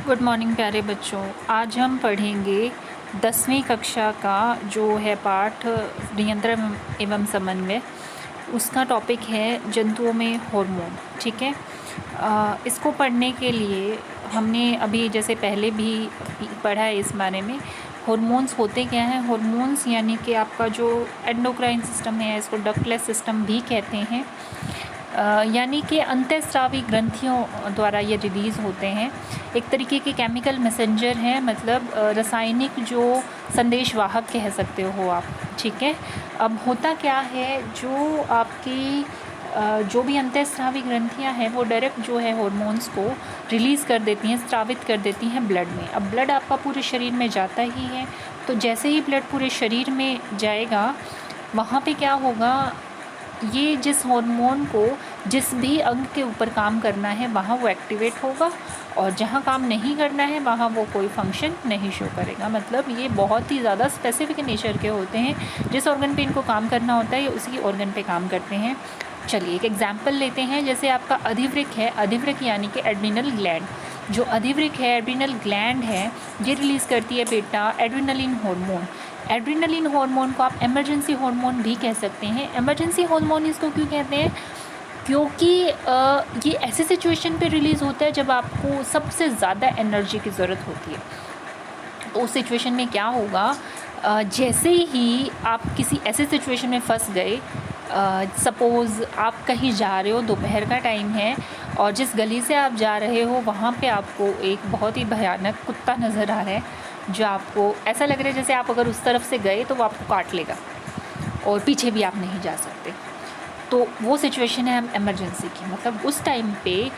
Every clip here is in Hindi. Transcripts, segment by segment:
गुड मॉर्निंग प्यारे बच्चों। आज हम पढ़ेंगे 10वीं कक्षा का जो है पाठ नियंत्रण एवं समन्वय। उसका टॉपिक है जंतुओं में हार्मोन। ठीक है। इसको पढ़ने के लिए हमने अभी जैसे पहले भी पढ़ा है इस बारे में। हार्मोन्स होते क्या हैं? हार्मोन्स यानी कि आपका जो एंडोक्राइन सिस्टम है, इसको डक्टलेस सिस्टम भी कहते हैं, यानी कि अंतःस्रावी ग्रंथियों द्वारा ये रिलीज़ होते हैं। एक तरीके के केमिकल मैसेंजर हैं, मतलब रासायनिक जो संदेशवाहक कह सकते हो आप। ठीक है। अब होता क्या है, जो आपकी जो भी अंतःस्रावी ग्रंथियां हैं वो डायरेक्ट जो है हार्मोन्स को रिलीज़ कर देती हैं, स्रावित कर देती हैं ब्लड में। अब ब्लड आपका पूरे शरीर में जाता ही है, तो जैसे ही ब्लड पूरे शरीर में जाएगा वहाँ पे क्या होगा, ये जिस हार्मोन को जिस भी अंग के ऊपर काम करना है वहाँ वो एक्टिवेट होगा, और जहाँ काम नहीं करना है वहाँ वो कोई फंक्शन नहीं शो करेगा। मतलब ये बहुत ही ज़्यादा स्पेसिफिक नेचर के होते हैं। जिस ऑर्गन पे इनको काम करना होता है ये उसी ऑर्गन पे काम करते हैं। चलिए एक एग्जांपल लेते हैं। जैसे आपका अधिवृक्क है, अधिवृक्क यानी कि एड्रिनल ग्लैंड। जो अधिवृक्क है, एड्रिनल ग्लैंड है, ये रिलीज़ करती है बेटा एड्रिनलिन हार्मोन। एड्रिनलिन हार्मोन को आप इमरजेंसी हार्मोन भी कह सकते हैं। इमरजेंसी हार्मोन इसको क्यों कहते हैं? क्योंकि ये ऐसे सिचुएशन पे रिलीज़ होता है जब आपको सबसे ज़्यादा एनर्जी की ज़रूरत होती है। तो उस सिचुएशन में क्या होगा, जैसे ही आप किसी ऐसे सिचुएशन में फंस गए, सपोज़ आप कहीं जा रहे हो, दोपहर का टाइम है, और जिस गली से आप जा रहे हो वहाँ पे आपको एक बहुत ही भयानक कुत्ता नज़र आ रहा है, जो आपको ऐसा लग रहा है जैसे आप अगर उस तरफ से गए तो वो आपको काट लेगा और पीछे भी आप नहीं जा सकते। तो वो सिचुएशन है इमरजेंसी की। मतलब उस टाइम पे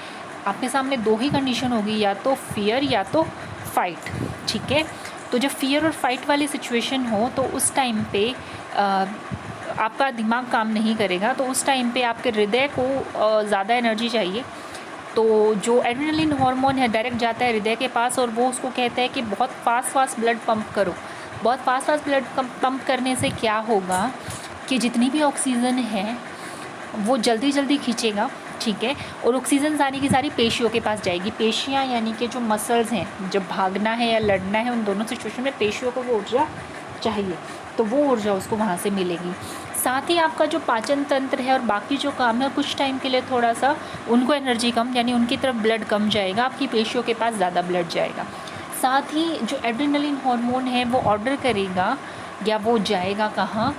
आपके सामने दो ही कंडीशन होगी, या तो फियर या तो फाइट। ठीक है। तो जब फियर और फाइट वाली सिचुएशन हो तो उस टाइम पे आपका दिमाग काम नहीं करेगा, तो उस टाइम पे आपके हृदय को ज़्यादा एनर्जी चाहिए। तो जो एड्रिनलिन हार्मोन है डायरेक्ट जाता है हृदय के पास, और वो उसको कहता है कि बहुत फास्ट ब्लड पंप करो। बहुत फास्ट ब्लड पंप करने से क्या होगा कि जितनी भी ऑक्सीजन है वो जल्दी खींचेगा। ठीक है। और ऑक्सीजन सारी की सारी पेशियों के पास जाएगी। पेशियाँ यानी कि जो मसल्स हैं, जब भागना है या लड़ना है, उन दोनों सिचुएशन में पेशियों को वो ऊर्जा चाहिए, तो वो ऊर्जा उसको वहाँ से मिलेगी। साथ ही आपका जो पाचन तंत्र है और बाकी जो काम है, कुछ टाइम के लिए थोड़ा सा उनको एनर्जी कम, यानी उनकी तरफ ब्लड कम जाएगा, आपकी पेशियों के पास ज़्यादा ब्लड जाएगा। साथ ही जो एड्रिनलिन हार्मोन है वो ऑर्डर करेगा, या वो जाएगा कहाँ,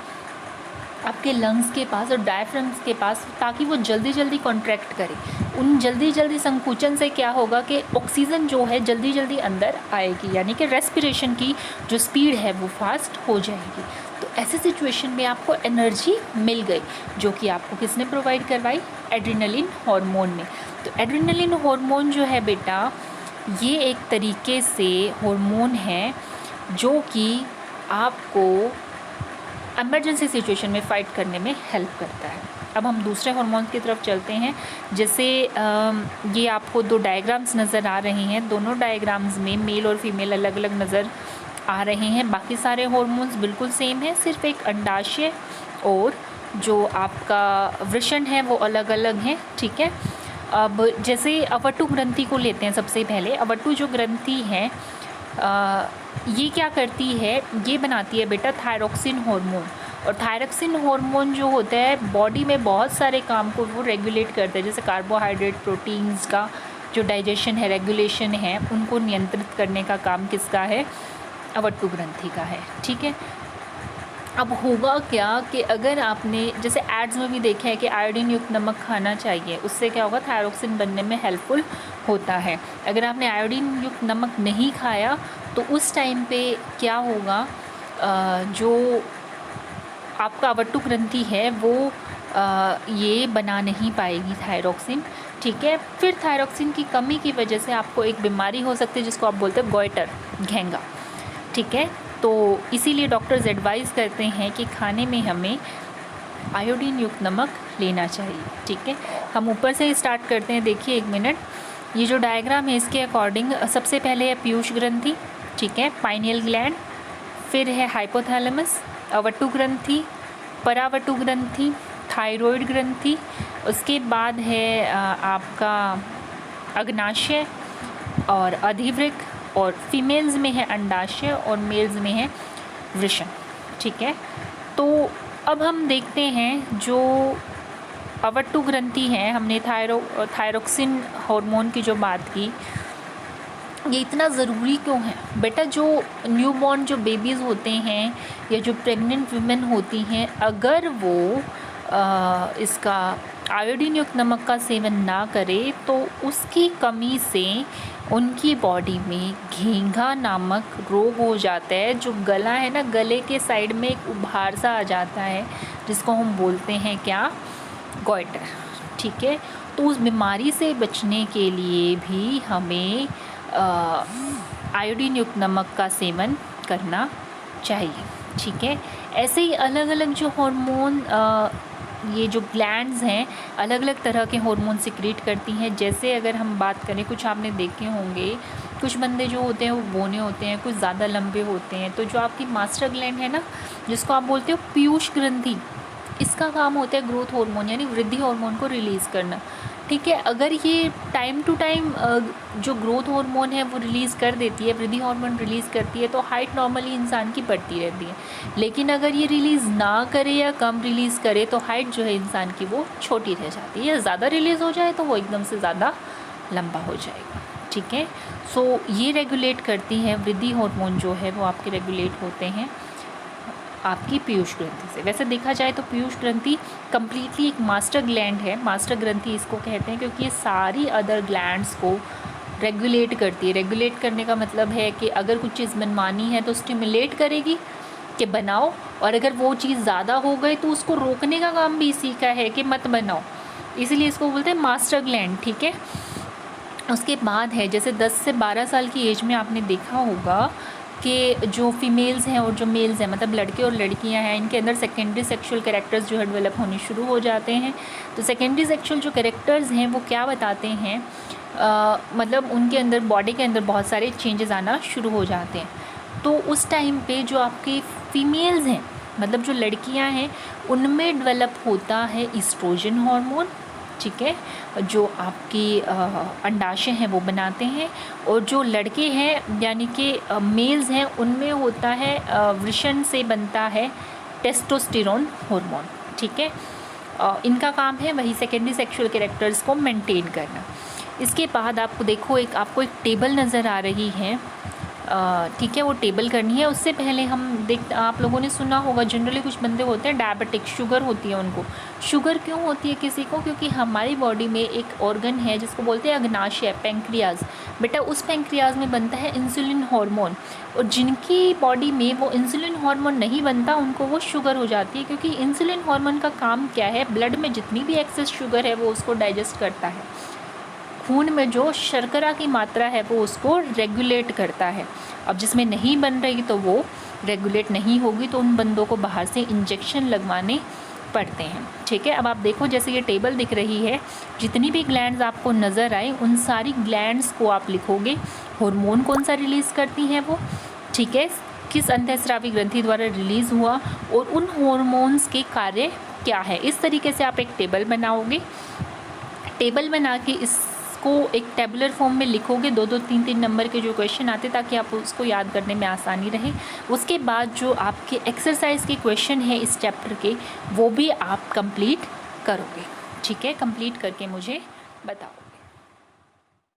आपके लंग्स के पास और डायफ्राम्स के पास, ताकि वो जल्दी कॉन्ट्रैक्ट करे। उन जल्दी संकुचन से क्या होगा कि ऑक्सीजन जो है जल्दी अंदर आएगी, यानी कि रेस्पिरेशन की जो स्पीड है वो फास्ट हो जाएगी। तो ऐसे सिचुएशन में आपको एनर्जी मिल गई, जो कि आपको किसने प्रोवाइड करवाई? एड्रिनलिन हार्मोन ने। तो एड्रिनलिन हार्मोन जो है बेटा, ये एक तरीके से हार्मोन है जो कि आपको इमरजेंसी सिचुएशन में फ़ाइट करने में हेल्प करता है। अब हम दूसरे हार्मोन्स की तरफ चलते हैं। जैसे ये आपको दो डायग्राम्स नज़र आ रहे हैं। दोनों डायग्राम्स में मेल और फीमेल अलग अलग नज़र आ रहे हैं। बाकी सारे हार्मोन्स बिल्कुल सेम है, सिर्फ एक अंडाशय और जो आपका वृषण है वो अलग अलग हैं। ठीक है। अब जैसे अवटु ग्रंथि को लेते हैं सबसे पहले। अवटु जो ग्रंथि है ये क्या करती है, ये बनाती है बेटा थायरोक्सिन हार्मोन। और थायरोक्सिन हार्मोन जो होता है बॉडी में बहुत सारे काम को वो रेगुलेट करता है, जैसे कार्बोहाइड्रेट, प्रोटीन्स का जो डाइजेशन है, रेगुलेशन है, उनको नियंत्रित करने का काम किसका है? अवटु ग्रंथि का है। ठीक है। अब होगा क्या कि अगर आपने जैसे एड्स में भी देखा है कि आयोडीन युक्त नमक खाना चाहिए, उससे क्या होगा, थायरोक्सिन बनने में हेल्पफुल होता है। अगर आपने आयोडीन युक्त नमक नहीं खाया तो उस टाइम पे क्या होगा, जो आपका अवटु ग्रंथि है वो ये बना नहीं पाएगी थायरोक्सिन। ठीक है। फिर थायरोक्सिन की कमी की वजह से आपको एक बीमारी हो सकती है जिसको आप बोलते हैं गोइटर, घेंगा। ठीक है। तो इसीलिए डॉक्टर्स एडवाइस करते हैं कि खाने में हमें आयोडीन युक्त नमक लेना चाहिए। ठीक है। हम ऊपर से स्टार्ट करते हैं। देखिए 1 मिनट, ये जो डायग्राम है इसके अकॉर्डिंग सबसे पहले है पीयूष ग्रंथि। ठीक है। पाइनियल ग्लैंड, फिर है हाइपोथैलेमस, अवटु ग्रंथि, परावटु ग्रंथि, थायरॉयड ग्रंथि, उसके बाद है आपका अग्नाशय, और अधिवृक्क, और फीमेल्स में है अंडाशय और मेल्स में है वृषण। ठीक है, तो अब हम देखते हैं जो अवट्टु ग्रंथि है, हमने थायरोक्सिन हार्मोन की जो बात की, ये इतना ज़रूरी क्यों है बेटा? जो न्यूबॉर्न जो बेबीज़ होते हैं या जो प्रेग्नेंट वुमेन होती हैं, अगर वो इसका आयोडीन युक्त नमक का सेवन ना करे तो उसकी कमी से उनकी बॉडी में घेंघा नामक रोग हो जाता है। जो गला है ना, गले के साइड में एक उभार सा आ जाता है जिसको हम बोलते हैं क्या? गॉइटर। ठीक है, तो उस बीमारी से बचने के लिए भी हमें आयोडीन युक्त नमक का सेवन करना चाहिए। ठीक है, ऐसे ही अलग अलग जो हार्मोन, ये जो ग्लैंड्स हैं अलग अलग तरह के हार्मोन सिक्रीट करती हैं। जैसे अगर हम बात करें, कुछ आपने देखे होंगे, कुछ बंदे जो होते हैं वो बौने होते हैं, कुछ ज़्यादा लंबे होते हैं। तो जो आपकी मास्टर ग्लैंड है ना, जिसको आप बोलते हो पीयूष ग्रंथि, इसका काम होता है ग्रोथ हार्मोन यानी वृद्धि हार्मोन को रिलीज़ करना। ठीक है, अगर ये टाइम टू टाइम जो ग्रोथ हार्मोन है वो रिलीज़ कर देती है, वृद्धि हार्मोन रिलीज़ करती है, तो हाइट नॉर्मली इंसान की बढ़ती रहती है। लेकिन अगर ये रिलीज़ ना करे या कम रिलीज़ करे तो हाइट जो है इंसान की वो छोटी रह जाती है, या ज़्यादा रिलीज़ हो जाए तो वो एकदम से ज़्यादा लंबा हो जाएगा। ठीक है, सो ये रेगुलेट करती है, वृद्धि हार्मोन जो है वो आपके रेगुलेट होते हैं आपकी पीयूष ग्रंथि से। वैसे देखा जाए तो पीयूष ग्रंथि कम्प्लीटली एक मास्टर ग्लैंड है, मास्टर ग्रंथि इसको कहते हैं, क्योंकि ये सारी अदर ग्लैंड्स को रेगुलेट करती है। रेगुलेट करने का मतलब है कि अगर कुछ चीज़ मनमानी है तो स्टिमुलेट करेगी कि बनाओ, और अगर वो चीज़ ज़्यादा हो गई तो उसको रोकने का काम भी इसी का है कि मत बनाओ, इसीलिए इसको बोलते हैं मास्टर ग्लैंड। ठीक है, उसके बाद है जैसे 10 से 12 साल की एज में आपने देखा होगा कि जो फीमेल्स हैं और जो मेल्स हैं, मतलब लड़के और लड़कियां हैं, इनके अंदर सेकेंडरी सेक्सुअल कैरेक्टर्स जो है डेवलप होने शुरू हो जाते हैं। तो सेकेंडरी सेक्सुअल जो कैरेक्टर्स हैं वो क्या बताते हैं, मतलब उनके अंदर बॉडी के अंदर बहुत सारे चेंजेस आना शुरू हो जाते हैं। तो उस टाइम पे जो आपकी फीमेल्स हैं, मतलब जो लड़कियां हैं, उनमें डेवलप होता है ईस्ट्रोजन हार्मोन। ठीक है, जो आपकी अंडाशय हैं वो बनाते हैं, और जो लड़के हैं यानी कि मेल्स हैं, उनमें होता है वृषण से बनता है टेस्टोस्टेरोन हार्मोन। ठीक है, इनका काम है वही सेकेंडरी सेक्सुअल कैरेक्टर्स को मेंटेन करना। इसके बाद आपको देखो आपको एक टेबल नज़र आ रही है। ठीक है, वो टेबल करनी है। उससे पहले आप लोगों ने सुना होगा, जनरली कुछ बंदे होते हैं डायबिटिक, शुगर होती है उनको। शुगर क्यों होती है किसी को? क्योंकि हमारी बॉडी में एक ऑर्गन है जिसको बोलते हैं अग्नाशय, पैंक्रियाज। बेटा उस पैंक्रियाज में बनता है इंसुलिन हार्मोन, और जिनकी बॉडी में वो इंसुलिन हार्मोन नहीं बनता उनको वो शुगर हो जाती है। क्योंकि इंसुलिन हार्मोन का काम क्या है? ब्लड में जितनी भी एक्सेस शुगर है वो उसको डाइजेस्ट करता है, खून में जो शर्करा की मात्रा है वो उसको रेगुलेट करता है। अब जिसमें नहीं बन रही तो वो रेगुलेट नहीं होगी, तो उन बंदों को बाहर से इंजेक्शन लगवाने पड़ते हैं। ठीक है, अब आप देखो जैसे ये टेबल दिख रही है, जितनी भी ग्लैंड्स आपको नज़र आए उन सारी ग्लैंड्स को आप लिखोगे, हार्मोन कौन सा रिलीज़ करती हैं वो। ठीक है, किस अंतःस्रावी ग्रंथि द्वारा रिलीज़ हुआ और उन हार्मोन्स के कार्य क्या है। इस तरीके से आप एक टेबल बनाओगे। टेबल बना के इसको एक टेबुलर फॉर्म में लिखोगे, 2-2, 3-3 नंबर के जो क्वेश्चन आते, ताकि आप उसको याद करने में आसानी रहे। उसके बाद जो आपके एक्सरसाइज के क्वेश्चन है इस चैप्टर के, वो भी आप कंप्लीट करोगे। ठीक है, कंप्लीट करके मुझे बताओ।